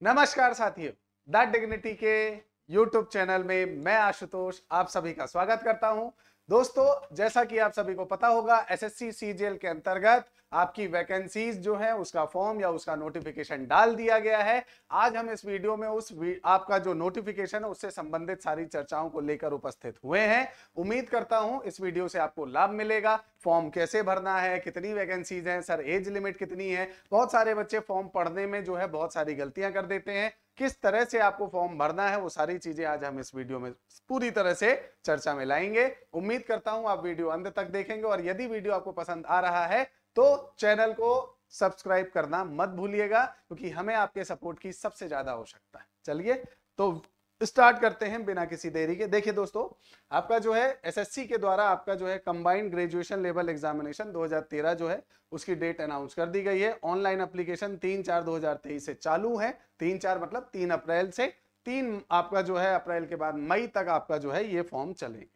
नमस्कार साथियों, the dignity के YouTube चैनल में मैं आशुतोष आप सभी का स्वागत करता हूं। दोस्तों, जैसा कि आप सभी को पता होगा, एसएससी सीजीएल के अंतर्गत आपकी वैकेंसीज जो है उसका फॉर्म या उसका नोटिफिकेशन डाल दिया गया है। आज हम इस वीडियो में आपका जो नोटिफिकेशन है उससे संबंधित सारी चर्चाओं को लेकर उपस्थित हुए हैं। उम्मीद करता हूं इस वीडियो से आपको लाभ मिलेगा। फॉर्म कैसे भरना है, कितनी वैकेंसीज हैं, सर एज लिमिट कितनी है। बहुत सारे बच्चे फॉर्म पढ़ने में जो है बहुत सारी गलतियां कर देते हैं। किस तरह से आपको फॉर्म भरना है वो सारी चीजें आज हम इस वीडियो में पूरी तरह से चर्चा में लाएंगे। उम्मीद करता हूं आप वीडियो अंत तक देखेंगे और यदि वीडियो आपको पसंद आ रहा है तो चैनल को सब्सक्राइब करना मत भूलिएगा, क्योंकि हमें आपके सपोर्ट की सबसे ज्यादा आवश्यकता है। चलिए तो स्टार्ट करते हैं बिना किसी देरी के। देखिए दोस्तों, आपका जो है एसएससी के द्वारा आपका जो है कंबाइंड ग्रेजुएशन लेवल एग्जामिनेशन 2013 जो है उसकी डेट अनाउंस कर दी गई है। ऑनलाइन एप्लीकेशन 3/4/2023 से चालू है। 3/4 मतलब 3 अप्रैल से 3 आपका जो है अप्रैल के बाद मई तक आपका जो है ये फॉर्म चलेंगे,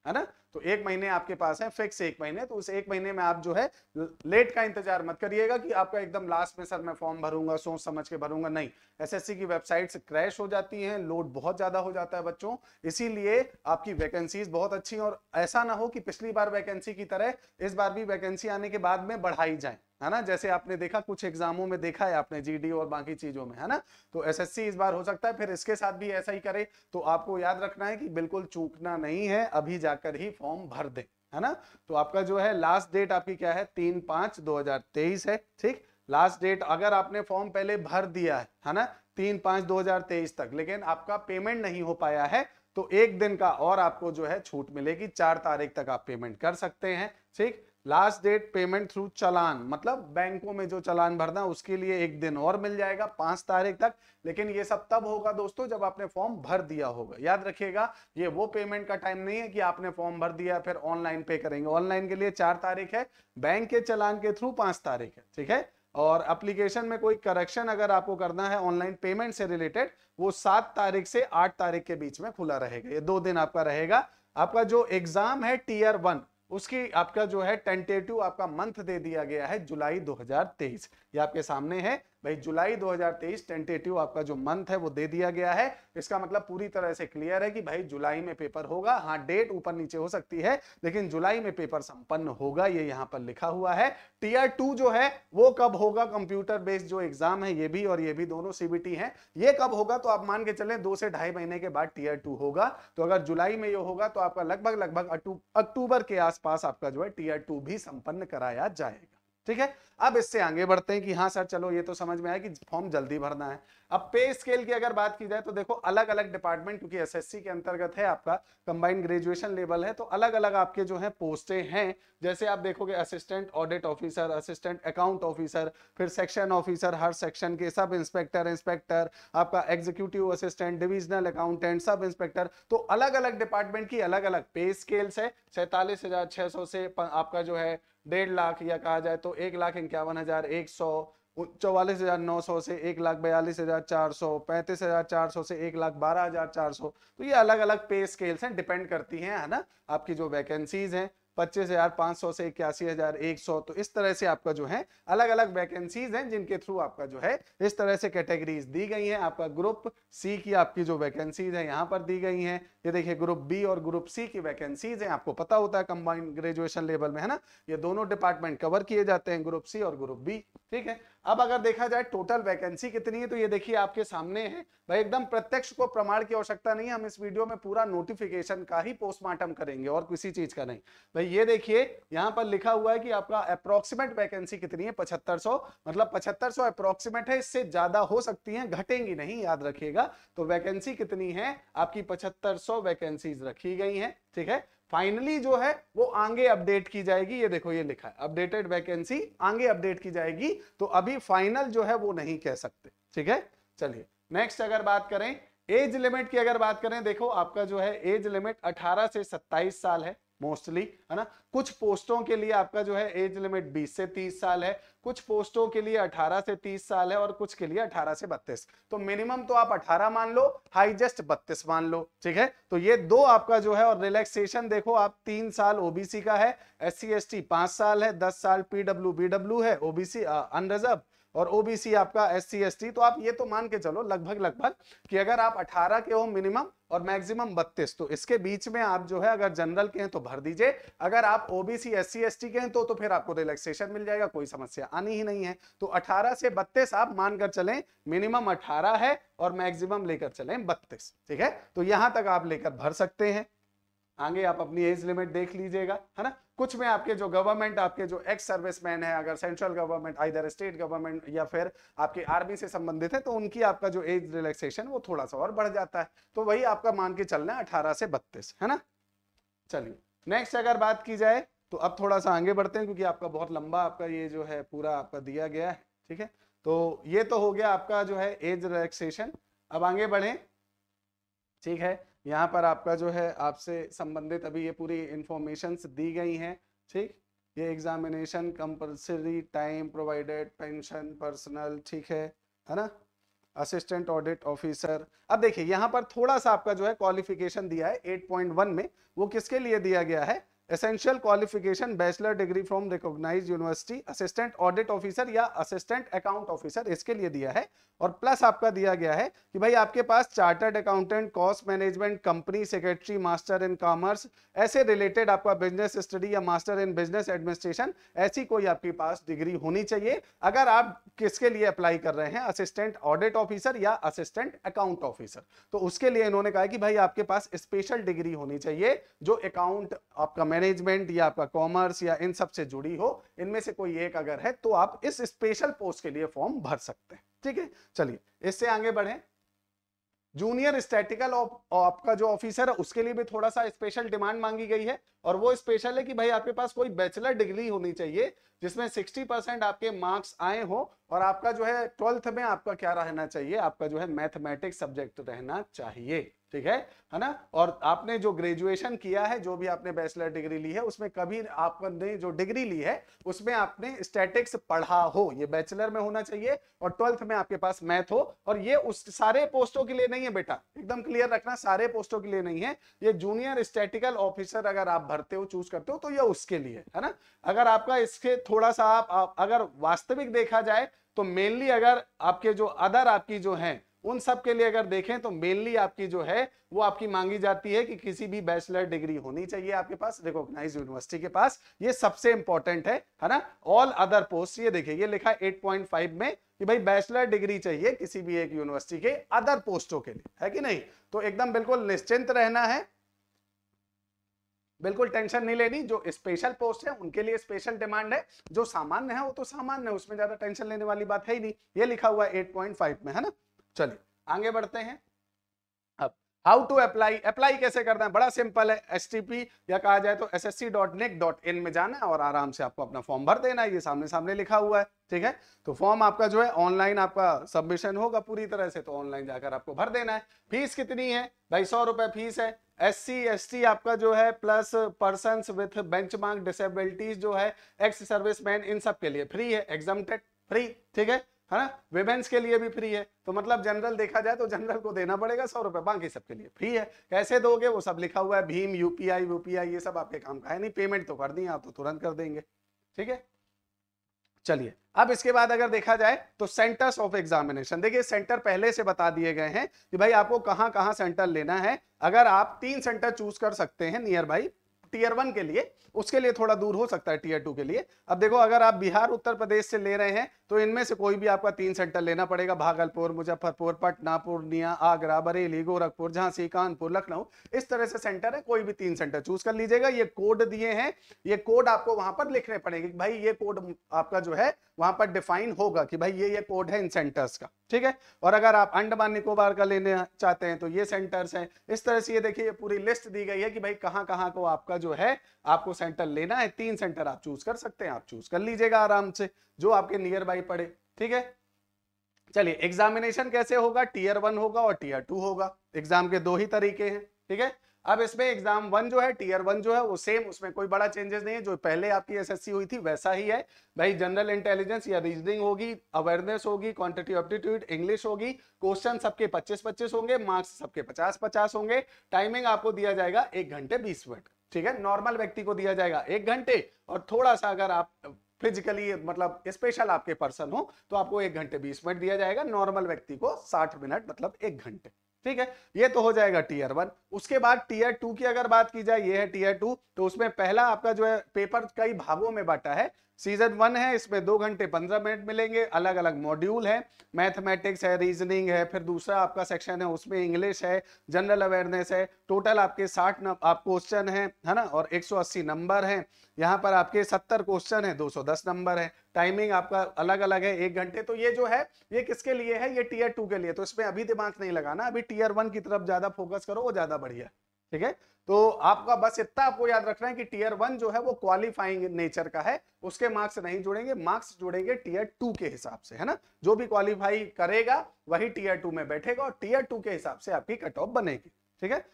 है ना। तो 1 महीने आपके पास है, फिक्स 1 महीने। तो उस 1 महीने में आप जो है लेट का इंतजार मत करिएगा कि आपका एकदम लास्ट में सर मैं फॉर्म भरूंगा, सोच समझ के भरूंगा। नहीं, एसएससी की वेबसाइट से क्रैश हो जाती है, लोड बहुत ज्यादा हो जाता है बच्चों। इसीलिए आपकी वैकेंसीज बहुत अच्छी, और ऐसा ना हो कि पिछली बार वैकेंसी की तरह इस बार भी वैकेंसी आने के बाद में बढ़ाई जाए, है ना। जैसे आपने देखा कुछ एग्जामों में देखा है आपने, जीडी और बाकी चीजों में, है ना। तो एसएससी इस बार हो सकता है फिर इसके साथ भी ऐसा ही करे। तो आपको याद रखना है कि बिल्कुल चूकना नहीं है, अभी जाकर ही फॉर्म भर दें, है ना। तो आपका जो है लास्ट डेट आपकी क्या है, 3/5/2023 है। ठीक, लास्ट डेट। अगर आपने फॉर्म पहले भर दिया है ना 3/5/2023 तक, लेकिन आपका पेमेंट नहीं हो पाया है, तो 1 दिन का और आपको जो है छूट मिलेगी। 4 तारीख तक आप पेमेंट कर सकते हैं। ठीक, लास्ट डेट पेमेंट थ्रू चालान, मतलब बैंकों में जो चालान भरना उसके लिए 1 दिन और मिल जाएगा 5 तारीख तक। लेकिन ये सब तब होगा दोस्तों जब आपने फॉर्म भर दिया होगा। याद रखिएगा, ये वो पेमेंट का टाइम नहीं है कि आपने फॉर्म भर दिया फिर ऑनलाइन पे करेंगे। ऑनलाइन के लिए 4 तारीख है, बैंक के चालान के थ्रू 5 तारीख है। ठीक है, और एप्लीकेशन में कोई करेक्शन अगर आपको करना है ऑनलाइन पेमेंट से रिलेटेड, वो 7 तारीख से 8 तारीख के बीच में खुला रहेगा। ये 2 दिन आपका रहेगा। आपका जो एग्जाम है टीयर 1, उसकी आपका जो है टेंटेटिव आपका मंथ दे दिया गया है जुलाई 2023। ये आपके सामने है भाई, जुलाई 2023 टेंटेटिव आपका जो मंथ है वो दे दिया गया है। इसका मतलब पूरी तरह से क्लियर है कि भाई जुलाई में पेपर होगा। हाँ, डेट ऊपर नीचे हो सकती है, लेकिन जुलाई में पेपर संपन्न होगा, ये यहाँ पर लिखा हुआ है। टीयर 2 जो है वो कब होगा, कंप्यूटर बेस्ड जो एग्जाम है ये भी और ये भी दोनों सीबीटी है, ये कब होगा तो आप मान के चलें 2 से 2.5 महीने के बाद टीयर 2 होगा। तो अगर जुलाई में ये होगा तो आपका लगभग अक्टूबर के आसपास आपका जो है टीयर 2 भी संपन्न कराया जाएगा। ठीक है, अब इससे आगे बढ़ते हैं कि हाँ सर चलो ये तो समझ में आया कि फॉर्म जल्दी भरना है। अब पे स्केल की अगर बात की जाए तो देखो, अलग अलग डिपार्टमेंट, क्योंकि एसएससी के अंतर्गत है आपका कंबाइंड ग्रेजुएशन लेवल है, तो अलग अलग आपके जो है पोस्टें हैं। जैसे आप देखोगे assistant audit officer, assistant account officer, फिर सेक्शन ऑफिसर, हर सेक्शन के सब इंस्पेक्टर, इंस्पेक्टर, आपका executive assistant, divisional accountant, sub inspector. तो अलग अलग डिपार्टमेंट की अलग अलग पे स्केल्स है। 47,600 से आपका जो है 1.5 लाख, या कहा जाए तो 1,51,100, 44,900 से 1,42,400, 35,400 से 1,12,400। तो ये अलग अलग पे स्केल्स हैं, डिपेंड करती हैं, है ना, आपकी जो वैकेंसीज हैं। 25,500 से 81,100। तो इस तरह से आपका जो है अलग अलग वैकेंसीज हैं जिनके थ्रू आपका जो है इस तरह से कैटेगरीज दी गई हैं। आपका ग्रुप सी की आपकी जो वैकेंसीज है यहाँ पर दी गई हैं। ये देखिए, ग्रुप बी और ग्रुप सी की वैकेंसीज हैं। आपको पता होता है कंबाइंड ग्रेजुएशन लेवल में, है ना, ये दोनों डिपार्टमेंट कवर किए जाते हैं, ग्रुप सी और ग्रुप बी। ठीक है, अब अगर देखा जाए टोटल वैकेंसी कितनी है, तो ये देखिए आपके सामने है भाई। एकदम प्रत्यक्ष को प्रमाण की आवश्यकता नहीं है, हम इस वीडियो में पूरा नोटिफिकेशन का ही पोस्टमार्टम करेंगे और किसी चीज का नहीं। भाई ये देखिए यहां पर लिखा हुआ है कि आपका अप्रोक्सीमेट वैकेंसी कितनी है, 7500, मतलब 7500 अप्रोक्सीमेट है, इससे ज्यादा हो सकती है, घटेंगी नहीं, याद रखिएगा। तो वैकेंसी कितनी है आपकी, 7500 वैकेंसीज रखी गई हैं। ठीक है, फाइनली जो है वो आगे अपडेट की जाएगी। ये देखो ये लिखा है अपडेटेड वैकेंसी, आगे अपडेट की जाएगी। तो अभी फाइनल जो है वो नहीं कह सकते। ठीक है, चलिए नेक्स्ट अगर बात करें एज लिमिट की, अगर बात करें, देखो आपका जो है एज लिमिट 18 से 27 साल है मोस्टली, है ना। कुछ पोस्टों के लिए आपका जो है एज लिमिट 20 से 30 साल है, कुछ पोस्टों के लिए 18 से 30 साल है, और कुछ के लिए 18 से 32। तो मिनिमम तो आप 18 मान लो, हाईएस्ट 32 मान लो। ठीक है, तो ये दो आपका जो है, और रिलैक्सेशन देखो आप 3 साल ओबीसी का है, एससी एसटी 5 साल है, 10 साल पीडब्ल्यू बीडब्ल्यू है, ओबीसी अनरिजर्व, और ओबीसी आपका SC ST, तो आप ये तो मान के चलो लगभग कि अगर आप 18 के हो मिनिमम और मैक्सिमम 32, तो इसके बीच में आप जो है अगर जनरल के हैं तो भर दीजिए, अगर आप ओबीसी SC ST के हैं तो फिर आपको रिलैक्सेशन मिल जाएगा, कोई समस्या आनी ही नहीं है। तो 18 से 32 आप मानकर चलें, मिनिमम 18 है और मैक्सिमम लेकर चलें 32, ठीक है। तो यहां तक आप लेकर भर सकते हैं। आगे आप अपनी एज लिमिट देख लीजिएगा, है ना। कुछ में आपके जो गवर्नमेंट, आपके जो एक्स सर्विसमैन है, अगर central government, either state government या फिर आपके आर्मी से संबंधित है, तो उनकी आपका जो एज रिलैक्सेशन वो थोड़ा सा और बढ़ जाता है। तो वही आपका मान के चलना है 18 से 32, है ना। चलिए नेक्स्ट अगर बात की जाए तो अब थोड़ा सा आगे बढ़ते हैं, क्योंकि आपका बहुत लंबा आपका ये जो है पूरा आपका दिया गया है, ठीक है। तो ये तो हो गया आपका जो है एज रिलैक्सेशन। अब आगे बढ़े, ठीक है। यहाँ पर आपका जो है आपसे संबंधित अभी ये पूरी इंफॉर्मेशन दी गई हैं, ठीक। ये examination, compulsory time provided, pension, personal, ठीक है ना, असिस्टेंट ऑडिट ऑफिसर। अब देखिए यहाँ पर थोड़ा सा आपका जो है क्वालिफिकेशन दिया है 8.1 में, वो किसके लिए दिया गया है, essential qualification bachelor degree from recognised university, assistant audit officer या असिस्टेंट अकाउंट ऑफिसर, इसके लिए दिया है। और प्लस आपका दिया गया है कि भाई आपके पास chartered accountant, cost management, company secretary, master in commerce, ऐसे रिलेटेड आपका बिजनेस स्टडी या मास्टर इन बिजनेस एडमिनिस्ट्रेशन, ऐसी कोई आपके पास डिग्री होनी चाहिए अगर आप किसके लिए अप्लाई कर रहे हैं, असिस्टेंट ऑडिट ऑफिसर या असिस्टेंट अकाउंट ऑफिसर। तो उसके लिए इन्होंने कहा कि भाई आपके पास स्पेशल डिग्री होनी चाहिए जो अकाउंट, आपका मैनेजमेंट या आपका कॉमर्स या इन सब से जुड़ी हो, इनमें से कोई एक अगर है तो आप इस स्पेशल पोस्ट के लिए फॉर्म भर सकते हैं, ठीक है। चलिए इससे आगे बढ़े, जूनियर स्टैटिकल आपका जो ऑफिसर है उसके लिए भी थोड़ा सा स्पेशल डिमांड मांगी गई है, और वो स्पेशल है कि भाई आपके पास कोई बैचलर डिग्री होनी चाहिए जिसमें 60% आपके मार्क्स आए हो, और आपका जो है 12th में आपका क्या रहना चाहिए, आपका जो है मैथमेटिक्स सब्जेक्ट रहना चाहिए, ठीक है ना। और आपने जो ग्रेजुएशन किया है, जो भी आपने बैचलर डिग्री ली है, उसमें कभी आपने जो डिग्री ली है उसमें आपने स्टैटिक्स पढ़ा हो, ये बैचलर में होना चाहिए, और 12th में आपके पास मैथ हो। और ये उस सारे पोस्टों के लिए नहीं है बेटा, एकदम क्लियर रखना, सारे पोस्टों के लिए नहीं है, ये जूनियर स्टैटिकल ऑफिसर अगर आप भरते हो, चूज करते हो, तो ये उसके लिए है ना। अगर आपका इसके थोड़ा सा आप अगर वास्तविक देखा जाए तो मेनली अगर आपके जो अदर आपकी जो है उन सब के लिए अगर देखें तो मेनली आपकी जो है वो आपकी मांगी जाती है कि किसी भी बैचलर डिग्री होनी चाहिए आपके पास रिकॉग्नाइज्ड यूनिवर्सिटी के पास, ये सबसे इंपॉर्टेंट है ना। ऑल अदर पोस्ट, ये देखिए ये लिखा 8.5 में कि भाई बैचलर डिग्री चाहिए किसी भी एक यूनिवर्सिटी के अदर पोस्टों के लिए, है कि नहीं। तो एकदम बिल्कुल निश्चिंत रहना है, बिल्कुल टेंशन नहीं लेनी। जो स्पेशल पोस्ट है उनके लिए स्पेशल डिमांड है, जो सामान्य है वो तो सामान्य है, उसमें ज्यादा टेंशन लेने वाली बात है ही नहीं। ये लिखा हुआ है 8.5 में, है ना। चलिए आगे बढ़ते हैं। अब हाउ टू अप्लाई, अप्लाई कैसे करना है, बड़ा सिंपल है। STP या कहा जाए तो ssc.nic.in में जाना है और आराम से आपको अपना फॉर्म भर देना है, ये सामने सामने लिखा हुआ है, ठीक है। तो फॉर्म आपका जो है ऑनलाइन आपका सबमिशन होगा पूरी तरह से, तो ऑनलाइन जाकर आपको भर देना है। फीस कितनी है भाई, 100 रुपए फीस है। SC ST आपका जो है plus persons with benchmark disabilities जो है, एक्स सर्विसमैन, इन सब के लिए फ्री है, एग्जम्प्टेड फ्री, ठीक है ना। विमेंस के लिए भी फ्री है, तो मतलब जनरल देखा जाए तो जनरल को देना पड़ेगा 100 रुपए, बाकी सबके लिए फ्री है। कैसे दोगे वो सब लिखा हुआ है, भीम, UPI ये सब आपके काम का है नहीं, पेमेंट तो कर दी आप तो तुरंत कर देंगे, ठीक है। चलिए अब इसके बाद अगर देखा जाए तो सेंटर्स ऑफ एग्जामिनेशन, देखिए सेंटर पहले से बता दिए गए हैं कि भाई आपको कहां कहां सेंटर लेना है। अगर आप 3 सेंटर चूज कर सकते हैं नियर बाई टियर 1 के लिए, उसके लिए थोड़ा दूर हो सकता है टियर 2 के लिए। अब देखो अगर आप बिहार उत्तर प्रदेश से ले रहे हैं तो इनमें से कोई भी आपका 3 सेंटर लेना पड़ेगा, भागलपुर, मुजफ्फरपुर, पटना, पूर्णिया, आगरा, बरेली, गोरखपुर, झांसी, कानपुर, लखनऊ, इस तरह से सेंटर है, कोई भी 3 सेंटर चूज कर लीजिएगा। ये कोड दिए हैं, ये कोड आपको वहां पर लिखने पड़ेंगे कि भाई ये कोड आपका जो है वहां पर डिफाइन होगा कि भाई ये कोड है इन सेंटर्स का, ठीक है। और अगर आप अंडमान निकोबार का लेने चाहते हैं तो ये सेंटर्स हैं। इस तरह से ये देखिए ये पूरी लिस्ट दी गई है कि भाई कहां कहां को आपका जो है आपको सेंटर लेना है। 3 सेंटर आप चूज कर सकते हैं, आप चूज कर लीजिएगा आराम से जो आपके नियर बाई पड़े, ठीक है। चलिए एग्जामिनेशन कैसे होगा, टियर 1 होगा और टियर 2 होगा। एग्जाम के 2 ही तरीके हैं, ठीक है। अब इसमें एग्जाम 1 जो है, टियर 1 जो है वो सेम, उसमें कोई बड़ा चेंजेस नहीं है, जो पहले आपकी SSC हुई थी वैसा ही है भाई। जनरल इंटेलिजेंस या रीजनिंग होगी, अवेयरनेस होगी, क्वांटिटी एप्टीट्यूड, इंग्लिश होगी, क्वेश्चन सबके 25-25 होंगे, मार्क्स सबके 50-50 होंगे। टाइमिंग आपको दिया जाएगा 1 घंटे 20 मिनट, ठीक है। नॉर्मल व्यक्ति को दिया जाएगा 1 घंटे, और थोड़ा सा अगर आप फिजिकली मतलब स्पेशल आपके पर्सन हो तो आपको 1 घंटे 20 मिनट दिया जाएगा, नॉर्मल व्यक्ति को 60 मिनट मतलब 1 घंटे। ठीक है, ये तो हो जाएगा टीयर 1। उसके बाद टीयर 2 की अगर बात की जाए, ये है टीयर 2। तो उसमें पहला आपका जो है पेपर कई भागों में बांटा है। सीजन 1 है, इसमें 2 घंटे 15 मिनट मिलेंगे, अलग अलग मॉड्यूल है, मैथमेटिक्स है, रीजनिंग है, फिर दूसरा आपका सेक्शन है उसमें इंग्लिश है, जनरल अवेयरनेस है। टोटल आपके 60 आप क्वेश्चन है ना, और 180 नंबर है। यहाँ पर आपके 70 क्वेश्चन है, 210 नंबर है। टाइमिंग आपका अलग अलग है, 1 घंटे। तो ये जो है ये किसके लिए है, ये टीयर 2 के लिए। तो इसमें अभी दिमाग नहीं लगाना, अभी टीयर 1 की तरफ ज्यादा फोकस करो, वो ज्यादा बढ़िया। ठीक है, तो आपका बस इतना आपको याद रखना है कि टीयर 1 जो है वो क्वालिफाइंग नेचर का है, उसके मार्क्स नहीं जुड़ेंगे, मार्क्स जुड़ेंगे टीयर 2 के हिसाब से, है ना। जो भी क्वालिफाई करेगा वही टीयर 2 में बैठेगा और टीयर 2 के हिसाब से आपकी कट ऑफ बनेगी। ठीक है,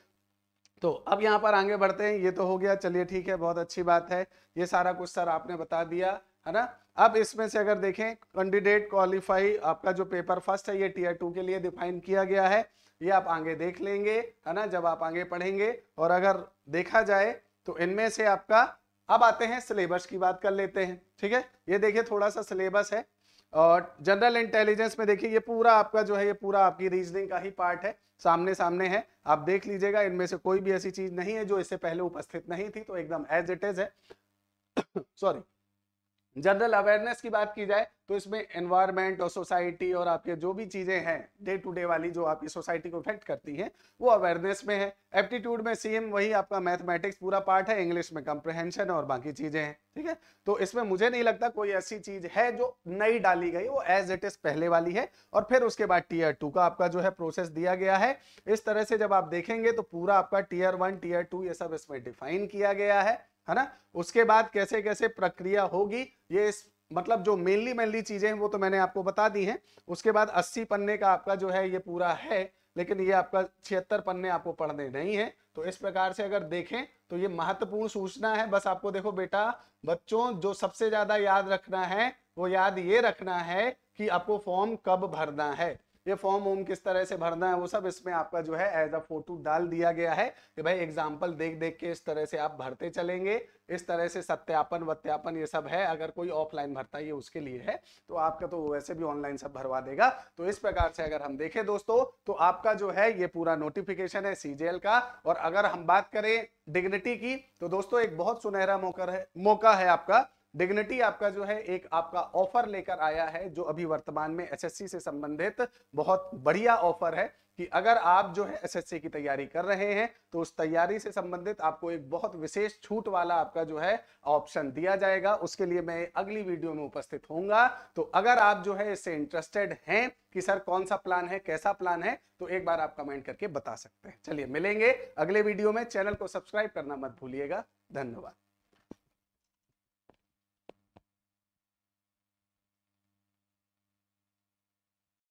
तो अब यहां पर आगे बढ़ते हैं। ये तो हो गया, चलिए ठीक है, बहुत अच्छी बात है। ये सारा कुछ सर आपने बता दिया, है ना। अब इसमें से अगर देखें कैंडिडेट क्वालिफाई, आपका जो पेपर फर्स्ट है ये टीयर 2 के लिए डिफाइन किया गया है। ये आप आगे देख लेंगे, है ना, जब आप आगे पढ़ेंगे। और अगर देखा जाए तो इनमें से आपका, अब आते हैं सिलेबस की बात कर लेते हैं। ठीक है, ये देखिए थोड़ा सा सिलेबस है। और जनरल इंटेलिजेंस में देखिए ये पूरा आपका जो है ये पूरा आपकी रीजनिंग का ही पार्ट है, सामने सामने है, आप देख लीजिएगा। इनमें से कोई भी ऐसी चीज नहीं है जो इससे पहले उपस्थित नहीं थी, तो एकदम एज इट इज है। सॉरी, जनरल अवेयरनेस की बात की जाए तो इसमें एनवायरनमेंट और सोसाइटी और आपके जो भी चीजें हैं डे टू डे वाली जो आपकी सोसाइटी को इफेक्ट करती हैं वो अवेयरनेस में है। एप्टीट्यूड में सेम वही आपका मैथमेटिक्स पूरा पार्ट है, इंग्लिश में कंप्रहेंशन और बाकी चीजें हैं। ठीक है, तो इसमें मुझे नहीं लगता कोई ऐसी चीज है जो नई डाली गई, वो एज इट इज पहले वाली है। और फिर उसके बाद टीयर 2 का आपका जो है प्रोसेस दिया गया है। इस तरह से जब आप देखेंगे तो पूरा आपका टीयर 1 टीयर 2 ये सब इसमें डिफाइन किया गया है ना। उसके बाद कैसे कैसे प्रक्रिया होगी, ये इस मतलब जो मेनली चीजें हैं वो तो मैंने आपको बता दी हैं। उसके बाद 80 पन्ने का आपका जो है ये पूरा है, लेकिन ये आपका 76 पन्ने आपको पढ़ने नहीं है। तो इस प्रकार से अगर देखें तो ये महत्वपूर्ण सूचना है। बस आपको देखो बेटा बच्चों, जो सबसे ज्यादा याद रखना है वो याद ये रखना है कि आपको फॉर्म कब भरना है, ये फॉर्म वॉर्म किस तरह से भरना है, वो सब इसमें आपका जो है एज अ फोटो डाल दिया गया है कि भाई एग्जाम्पल देख देख के इस तरह से आप भरते चलेंगे। इस तरह से सत्यापन वत्यापन ये सब है, अगर कोई ऑफलाइन भरता है ये उसके लिए है, तो आपका तो वैसे भी ऑनलाइन सब भरवा देगा। तो इस प्रकार से अगर हम देखें दोस्तों तो आपका जो है ये पूरा नोटिफिकेशन है सीजीएल का। और अगर हम बात करें डिग्निटी की तो दोस्तों एक बहुत सुनहरा मौका है आपका। डिग्निटी आपका जो है एक आपका ऑफर लेकर आया है, जो अभी वर्तमान में एसएससी से संबंधित बहुत बढ़िया ऑफर है कि अगर आप जो है एसएससी की तैयारी कर रहे हैं तो उस तैयारी से संबंधित आपको एक बहुत विशेष छूट वाला आपका जो है ऑप्शन दिया जाएगा। उसके लिए मैं अगली वीडियो में उपस्थित होऊंगा। तो अगर आप जो है इससे इंटरेस्टेड हैं कि सर कौन सा प्लान है, कैसा प्लान है, तो एक बार आप कमेंट करके बता सकते हैं। चलिए मिलेंगे अगले वीडियो में, चैनल को सब्सक्राइब करना मत भूलिएगा। धन्यवाद।